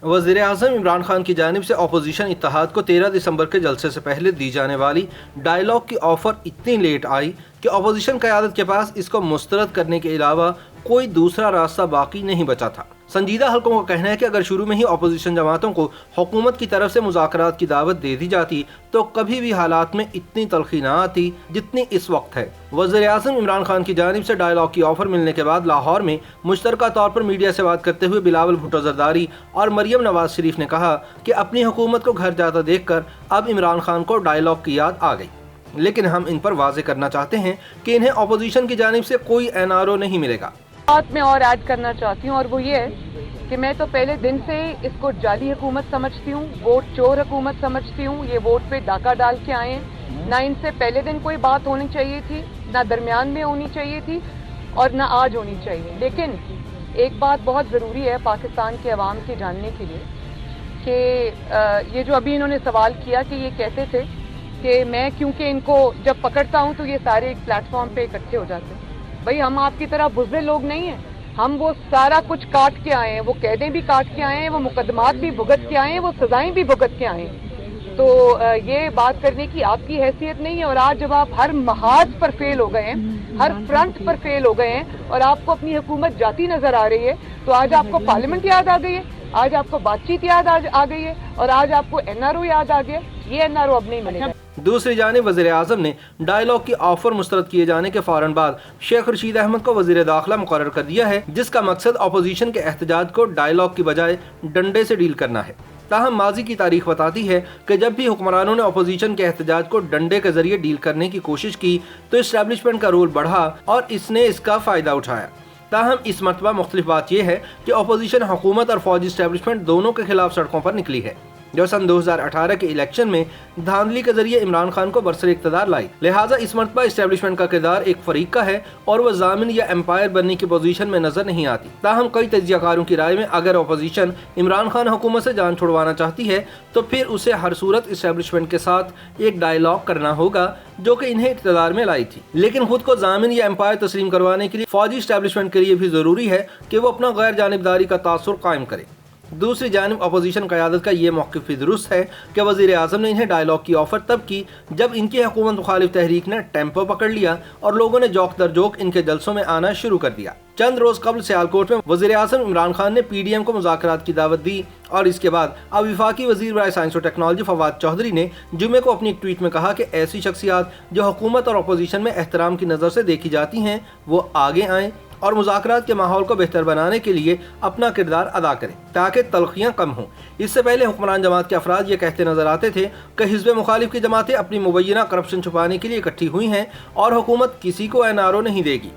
वज़ीर आज़म इमरान खान की जानिब से अपोजिशन इत्तेहाद को 13 दिसंबर के जलसे से पहले दी जाने वाली डायलॉग की ऑफ़र इतनी लेट आई कि अपोजिशन क़यादत के पास इसको मुस्तरद करने के अलावा कोई दूसरा रास्ता बाकी नहीं बचा था। संजीदा हलकों का कहना है कि अगर शुरू में ही अपोजिशन जमातों को हुकूमत की तरफ से मुज़ाकरात की दावत दे दी जाती तो कभी भी हालात में इतनी तलखी ना आती जितनी इस वक्त है। वज़ीर आज़म इमरान खान की जानिब से डायलॉग की ऑफ़र मिलने के बाद लाहौर में मुश्तरका तौर पर मीडिया से बात करते हुए बिलावल भुट्टो ज़रदारी और मरियम नवाज शरीफ ने कहा कि अपनी हुकूमत को घर जाता देखकर अब इमरान खान को डायलॉग की याद आ गई, लेकिन हम इन पर वाज़े करना चाहते हैं कि इन्हें अपोजिशन की जानिब से कोई NRO नहीं मिलेगा। बात मैं और ऐड करना चाहती हूँ और वो ये है कि मैं तो पहले दिन से इसको जाली हुकूमत समझती हूँ, वोट चोर हुकूमत समझती हूँ। ये वोट पे डाका डाल के आए हैं। ना इनसे पहले दिन कोई बात होनी चाहिए थी, ना दरमियान में होनी चाहिए थी और ना आज होनी चाहिए। लेकिन एक बात बहुत ज़रूरी है पाकिस्तान के अवाम के जानने के लिए कि ये जो अभी इन्होंने सवाल किया कि ये कहते थे कि मैं क्योंकि इनको जब पकड़ता हूँ तो ये सारे एक प्लेटफॉर्म पे इकट्ठे हो जाते हैं। भाई हम आपकी तरह बुज़दिल लोग नहीं हैं, हम वो सारा कुछ काट के आए हैं, वो कैदें भी काट के आए हैं, वो मुकदमात भी भुगत के आए हैं, वो सजाएं भी भुगत के आए हैं। तो ये बात करने की आपकी हैसियत नहीं है। और आज जब आप हर महाज पर फेल हो गए हैं, हर फ्रंट पर फेल हो गए हैं और आपको अपनी हुकूमत जाती नजर आ रही है, तो आज आपको पार्लियामेंट याद आ गई है, आज आपको बातचीत याद आ गई है और आज आपको NRO याद आ गया। ये NRO अब नहीं मिलेगा। दूसरी जानिब वज़ीर आज़म ने डायलॉग की ऑफर मुस्तरद किए जाने के फौरन बाद शेख रशीद अहमद को वज़ीर दाखिला मुकर्रर कर दिया है, जिसका मकसद अपोजिशन के एहतजाज को डायलॉग की बजाय डंडे से डील करना है। ताहम माजी की तारीख बताती है कि जब भी हुक्मरानों ने अपोजिशन के एहतजाज को डंडे के जरिए डील करने की कोशिश की तो इस्टेब्लिशमेंट का रोल बढ़ा और इसने इसका फ़ायदा उठाया। ताहम इस मरतबा मुख्तलिफ बात यह है कि अपोजिशन हुकूमत और फौजी इस्टेब्लिशमेंट दोनों के खिलाफ सड़कों पर निकली है, जो सन 2018 के इलेक्शन में धांधली के जरिए इमरान खान को बरसर इक़्तिदार लाई। लिहाजा इस मरतबा इस्टेब्लिशमेंट का किरदार एक फरीक का है और वह जामिन या एम्पायर बनने की पोजीशन में नजर नहीं आती। ताहम कई तजियाकारों की राय में अगर अपोजिशन इमरान खान हुकूमत से जान छुड़वाना चाहती है तो फिर उसे हर सूरत इस्टेब्लिशमेंट के साथ एक डायलॉग करना होगा जो कि इन्हें इक़्तिदार में लाई थी। लेकिन खुद को जामिन या एम्पायर तस्लीम करवाने के लिए फौजी इस्टेब्लिशमेंट के लिए भी जरूरी है कि वो अपना गैर जानिबदारी का तासुर कायम करे। दूसरी जानिब अपोजिशन क़यादत का ये मौक़िफ़ भी दुरुस्त है कि वज़ीर आज़म ने इन्हें डायलॉग की ऑफ़र तब की जब इनकी हुकूमत मुखालिफ तहरीक ने टेम्पो पकड़ लिया और लोगों ने जोक दर जोक इनके जलसों में आना शुरू कर दिया। चंद रोज़ कबल सियालकोट में वज़ीर आज़म इमरान खान ने PDM को मुज़ाकरात की दावत दी और इसके बाद अब वफाकी वज़ीर बराए साइंस और टेक्नोलॉजी फवाद चौधरी ने जुमे को अपनी एक ट्वीट में कहा कि ऐसी शख्सियात जो हुकूमत और अपोजिशन में एहतराम की नज़र से देखी जाती हैं वो आगे आएँ और मुज़ाकरात के माहौल को बेहतर बनाने के लिए अपना किरदार अदा करें ताकि तलखियाँ कम हों। इससे पहले हुक्मरान जमात के अफराद ये कहते नजर आते थे कि हिज़्ब मुखालिफ की जमातें अपनी मुबैना करप्शन छुपाने के लिए इकट्ठी हुई हैं और हुकूमत किसी को NRO नहीं देगी।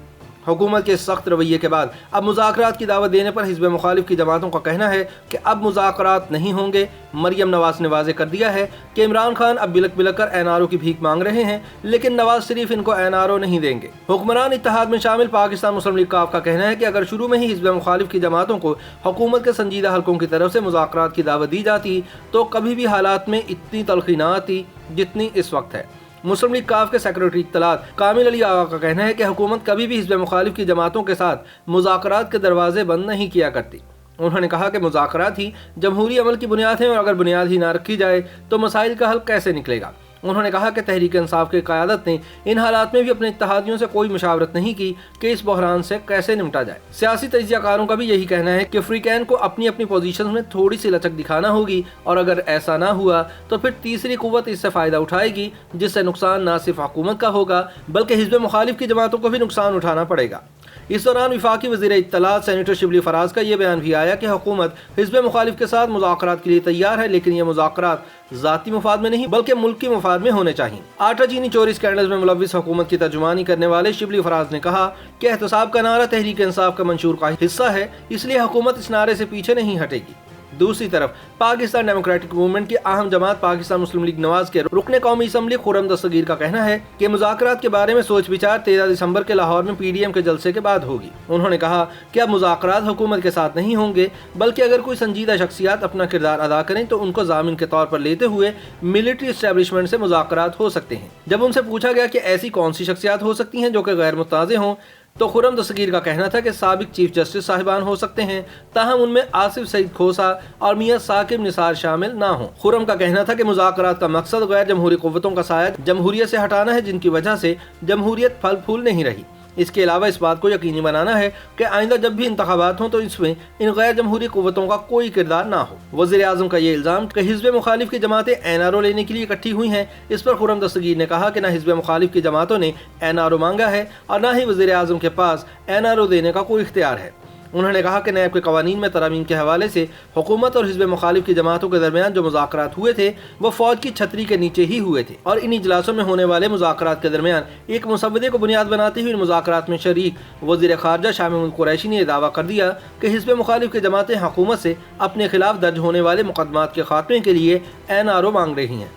हुकूमत के सख्त रवैये के बाद अब मुज़ाकरात की दावत देने पर हिज़्ब मुखालिफ की जमातों का कहना है कि अब मुज़ाकरात नहीं होंगे। मरियम नवाज ने वाज़े कर दिया है कि इमरान खान अब बिलक बिलक कर NRO की भीख मांग रहे हैं, लेकिन नवाज शरीफ इनको NRO नहीं देंगे। हुक्मरान इत्तेहाद में शामिल पाकिस्तान मुस्लिम लीग काफ का कहना है कि अगर शुरू में ही हिज़्ब मुखालिफ की जमातों को हुकूमत के संजीदा हलकों की तरफ से मुज़ाकरात की दावत दी जाती तो कभी भी हालात में इतनी तलखी ना आती जितनी इस वक्त है। मुस्लिम लीग काफ के सेक्रेटरी इत्तलात कामिल अली आगा का कहना है कि हुकूमत कभी भी हिज़्ब मुखालिफ की जमातों के साथ मुज़ाकरात के दरवाजे बंद नहीं किया करती। उन्होंने कहा कि मुज़ाकरात ही जमहूरी अमल की बुनियाद है और अगर बुनियाद ही ना रखी जाए तो मसाइल का हल कैसे निकलेगा। उन्होंने कहा कि तहरीक इंसाफ की क़यादत ने इन हालात में भी अपने इत्तेहादियों से कोई मुशावरत नहीं की कि इस बहरान से कैसे निपटा जाए। सियासी तजियाकारों का भी यही कहना है कि अफ्रीकैन को अपनी अपनी पोजीशन में थोड़ी सी लचक दिखाना होगी और अगर ऐसा ना हुआ तो फिर तीसरी कुव्वत इससे फ़ायदा उठाएगी, जिससे नुकसान न सिर्फ हुकूमत का होगा बल्कि हिज़्ब मुखालिफ की जमातों को भी नुकसान उठाना पड़ेगा। इस दौरान वफाकी वज़ीर इत्तलात सेनेटर शिबली फराज का यह बयान भी आया कि हुकूमत हिज़्ब मुखालिफ के साथ मुज़ाकरात के लिए तैयार है, लेकिन ये मुज़ाकरात ज़ाती मुफाद में नहीं बल्कि मुल्की मुफाद में होने चाहिए। आटा चीनी चोरी स्कैंडल्स में मुलव्विस हुकूमत की तर्जुमानी करने वाले शिबली फराज ने कहा कि एहतसाब का नारा तहरीक इंसाफ का मंशूर का हिस्सा है, इसलिए हुकूमत इस नारे से पीछे नहीं हटेगी। दूसरी तरफ पाकिस्तान डेमोक्रेटिक मूवमेंट की अहम जमात पाकिस्तान मुस्लिम लीग नवाज के रुकने कौमी असम्बली खुर्रम दस्तगीर का कहना है कि मुज़ाकरात के बारे में सोच विचार 13 दिसंबर के लाहौर में PDM के जलसे के बाद होगी। उन्होंने कहा कि अब मुज़ाकरात हुकूमत के साथ नहीं होंगे बल्कि अगर कोई संजीदा शख्सियात अपना किरदार अदा करें तो उनको जामिन के तौर पर लेते हुए मिलिट्री इस्टेब्लिशमेंट से मुज़ाकरात हो सकते हैं। जब उनसे पूछा गया कि ऐसी कौन सी शख्सियात हो सकती हैं जो कि गैर मुताज़े हों तो खुर्रम दस्तगीर का कहना था कि साबिक चीफ जस्टिस साहिबान हो सकते हैं, ताहम उनमें आसिफ सईद खोसा और मियां साकिब निसार शामिल ना हों। खुर्रम का कहना था कि मुज़ाकरात का मकसद गैर जमहूरी क़ुव्वतों का साया जमहूरियत से हटाना है, जिनकी वजह से जमहूरियत फल फूल नहीं रही। इसके अलावा इस बात को यकीनी बनाना है कि आइंदा जब भी इंतखाबात हों तो इसमें इन गैर जमहूरी क़ुव्वतों का कोई किरदार ना हो। वज़ीर आज़म का ये इल्ज़ाम कि हिज़्ब मुखालिफ की जमातें NRO लेने के लिए इकट्ठी हुई हैं, इस पर खुर्रम दस्तगीर ने कहा कि न हिज़्ब मुखालिफ की जमातों ने NRO मांगा है और न ही वज़ीर आज़म के पास NRO देने का कोई इख्तियार है। उन्होंने कहा कि नैब के कवानीन में तरामीम के हवाले से हुकूमत और हिज़्ब मुखालिफ की जमातों के दरमियान जो मुज़ाकरात हुए थे वो फ़ौज की छतरी के नीचे ही हुए थे और इन इजलासों में होने वाले मुज़ाकरात के दरमियान एक मुसव्वदे को बुनियाद बनाते हुए इन मुज़ाकरात में शरीक वज़ीर ख़ारजा शाह महमूद कुरैशी ने दावा कर दिया कि हिज़्ब मुखालिफ की जमातें हुकूमत से अपने खिलाफ दर्ज होने वाले मुकदमात के खात्मे के लिए NRO मांग रही हैं।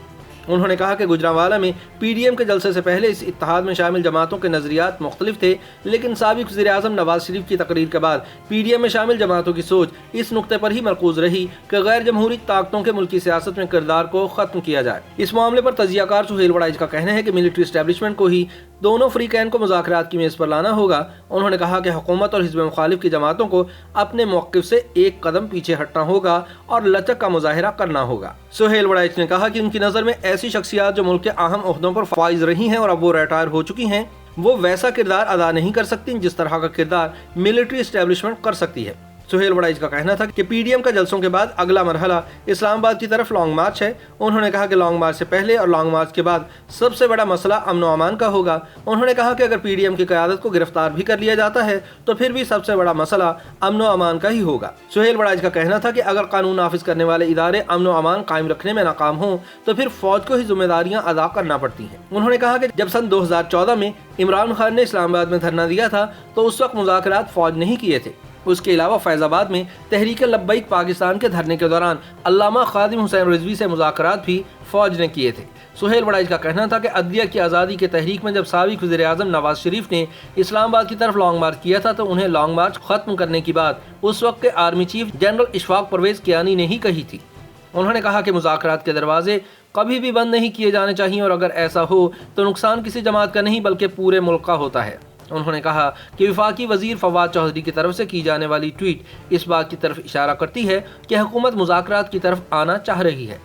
उन्होंने कहा कि गुजरांवाला में PDM के जलसे से पहले इस इत्तेहाद में शामिल जमातों के नज़रियात मुख्तलिफ थे, लेकिन साबिक़ वज़ीर आज़म नवाज शरीफ की तकरीर के बाद PDM में शामिल जमातों की सोच इस नुक्ते पर ही मरकूज़ रही कि गैर जमहूरी ताकतों के मुल्की सियासत में किरदार को ख़त्म किया जाए। इस मामले पर तजियाकार सुहेल वड़ाइच का कहना है कि मिलिट्री इस्टेब्लिशमेंट को ही दोनों फ़रीक़ैन को मुज़ाकरात की मेज़ पर लाना होगा। उन्होंने कहा कि हुकूमत और हिज़्ब मुखालिफ की जमातों को अपने मौक़िफ़ से एक कदम पीछे हटना होगा और लचक का मुज़ाहिरा करना होगा। सुहेल वड़ाइच ने कहा कि उनकी नज़र में ऐसी शख्सियात जो मुल्क के अहम ओहदों पर फाइज रही हैं और अब वो रिटायर हो चुकी हैं, वो वैसा किरदार अदा नहीं कर सकती जिस तरह का किरदार मिलिट्री इस्टेब्लिशमेंट कर सकती है। सुहेल वड़ाइच का कहना था कि PDM का जलसों के बाद अगला मरहला इस्लामाबाद की तरफ लॉन्ग मार्च है। उन्होंने कहा कि लॉन्ग मार्च से पहले और लॉन्ग मार्च के बाद सबसे बड़ा मसला अमन व अमान का होगा। उन्होंने कहा कि अगर PDM की क़यादत को गिरफ्तार भी कर लिया जाता है तो फिर भी सबसे बड़ा मसला अमन व अमान का ही होगा। सुहेल वड़ाइच का कहना था कि अगर कानून नाफिज करने वाले इदारे अमन व अमान कायम रखने में नाकाम हों तो फिर फौज को ही जिम्मेदारियां अदा करना पड़ती हैं। उन्होंने कहा कि जब सन 2014 में इमरान खान ने इस्लामाबाद में धरना दिया था तो उस वक्त मुज़ाकरात फौज नहीं किए थे। उसके अलावा फैज़ाबाद में तहरीक लब्बैक पाकिस्तान के धरने के दौरान अल्लामा खादिम हुसैन रिजवी से मुज़ाकरात भी फौज ने किए थे। सुहेल वड़ाइच का कहना था कि अदलिया की आज़ादी के तहरीक में जब साबिक़ वज़ीर आज़म नवाज शरीफ ने इस्लामाबाद की तरफ लॉन्ग मार्च किया था तो उन्हें लॉन्ग मार्च ख़त्म करने की बात उस वक्त के army chief general Ishfaq Pervez Kayani ने ही कही थी। उन्होंने कहा कि मुज़ाकरात के दरवाजे कभी भी बंद नहीं किए जाने चाहिए और अगर ऐसा हो तो नुकसान किसी जमात का नहीं बल्कि पूरे मुल्क का होता है। उन्होंने कहा कि वफाकी वज़ीर फवाद चौधरी की तरफ से की जाने वाली ट्वीट इस बात की तरफ इशारा करती है कि हुकूमत मुज़ाकरात की तरफ आना चाह रही है।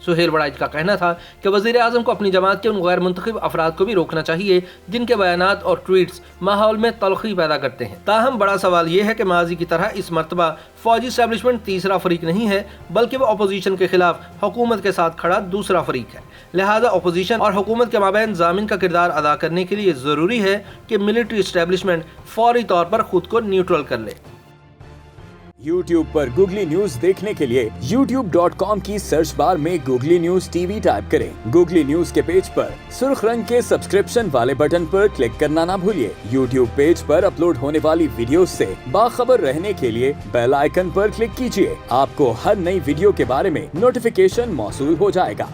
सुहेल वड़ाइच का कहना था कि वज़ीर आज़म को अपनी जमात के उन गैर मुंतखब अफराद को भी रोकना चाहिए जिनके बयानात और ट्वीट्स माहौल में तलखी पैदा करते हैं। ताहम बड़ा सवाल ये है कि माजी की तरह इस मरतबा फौजी इस्टेब्लिशमेंट तीसरा फरीक नहीं है बल्कि वो अपोजिशन के खिलाफ हुकूमत के साथ खड़ा दूसरा फरीक है। लिहाजा अपोजिशन और हुकूमत के माबैन जामिन का किरदार अदा करने के लिए ज़रूरी है कि मिलिट्री इस्टेब्लिशमेंट फौरी तौर पर खुद को न्यूट्रल कर ले। YouTube पर गूगली न्यूज देखने के लिए youtube.com की सर्च बार में गूगली न्यूज TV टाइप करें। गूगली न्यूज के पेज पर सुर्ख रंग के सब्सक्रिप्शन वाले बटन पर क्लिक करना ना भूलिए। YouTube पेज पर अपलोड होने वाली वीडियोस से बाखबर रहने के लिए बेल आइकन पर क्लिक कीजिए। आपको हर नई वीडियो के बारे में नोटिफिकेशन मौसूल हो जाएगा।